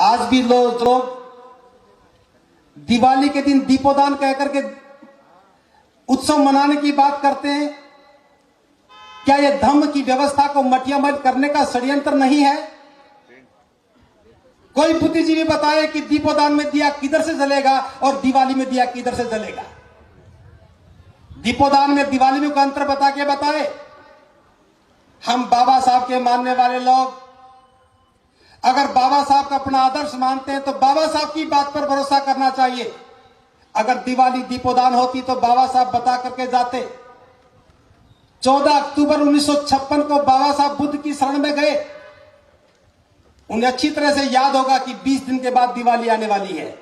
आज भी लोग दिवाली के दिन दीपोदान कहकर के उत्सव मनाने की बात करते हैं। क्या यह धम्म की व्यवस्था को मटियामल करने का षड्यंत्र नहीं है? कोई बुद्धिजीवी बताए कि दीपोदान में दिया किधर से जलेगा और दिवाली में दिया किधर से जलेगा। दीपोदान में दिवाली में का अंतर बता के बताए। हम बाबा साहब के मानने वाले लोग अगर बाबा साहब का अपना आदर्श मानते हैं तो बाबा साहब की बात पर भरोसा करना चाहिए। अगर दिवाली दीपोदान होती तो बाबा साहब बता करके जाते। 14 अक्टूबर 1956 को बाबा साहब बुद्ध की शरण में गए। उन्हें अच्छी तरह से याद होगा कि 20 दिन के बाद दिवाली आने वाली है,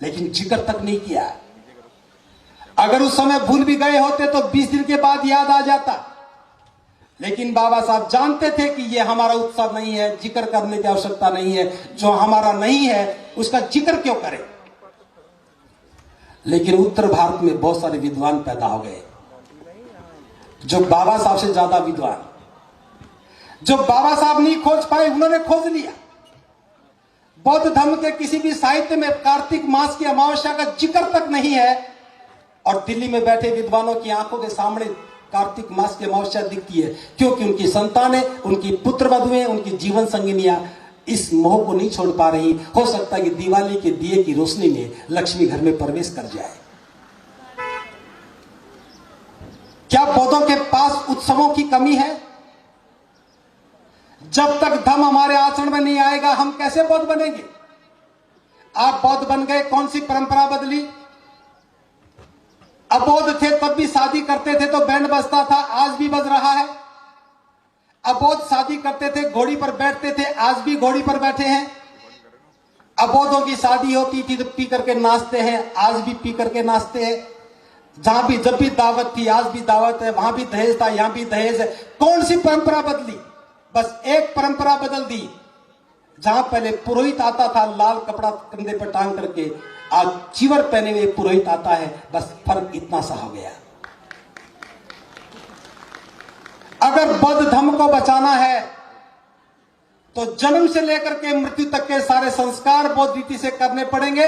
लेकिन जिक्र तक नहीं किया। अगर उस समय भूल भी गए होते तो 20 दिन के बाद याद आ जाता। लेकिन बाबा साहब जानते थे कि यह हमारा उत्सव नहीं है, जिक्र करने की आवश्यकता नहीं है। जो हमारा नहीं है उसका जिक्र क्यों करें। लेकिन उत्तर भारत में बहुत सारे विद्वान पैदा हो गए जो बाबा साहब से ज्यादा विद्वान, जो बाबा साहब नहीं खोज पाए उन्होंने खोज लिया। बौद्ध धर्म के किसी भी साहित्य में कार्तिक मास की अमावस्या का जिक्र तक नहीं है, और दिल्ली में बैठे विद्वानों की आंखों के सामने कार्तिक मास की अमावस्या दिखती है, क्योंकि उनकी संतानें, उनकी पुत्र वधुएं, उनकी जीवन संगिनियां इस मोह को नहीं छोड़ पा रही। हो सकता है कि दिवाली के दिए की रोशनी में लक्ष्मी घर में प्रवेश कर जाए। क्या बौद्धों के पास उत्सवों की कमी है? जब तक धम्म हमारे आचरण में नहीं आएगा हम कैसे बौद्ध बनेंगे? आप बौद्ध बन गए, कौन सी परंपरा बदली? अबौद्ध थे तब भी शादी करते थे तो बैंड बजता था, आज भी बज रहा है। अबौद्ध शादी करते थे, घोड़ी पर बैठते थे, आज भी घोड़ी पर बैठे हैं। अबौद्धों की शादी होती थी तो पी करके नाचते हैं, आज भी पी करके नाचते हैं। जहां भी जब भी दावत थी आज भी दावत है, वहां भी दहेज था यहां भी दहेज है। कौन सी परंपरा बदली? बस एक परंपरा बदल दी। जहां पहले पुरोहित आता था लाल कपड़ा कंधे पर टांग करके, आज चीवर पहने हुए पुरोहित आता है। बस फर्क इतना सा हो गया। अगर बौद्ध धर्म को बचाना है तो जन्म से लेकर के मृत्यु तक के सारे संस्कार बौद्ध रीति से करने पड़ेंगे।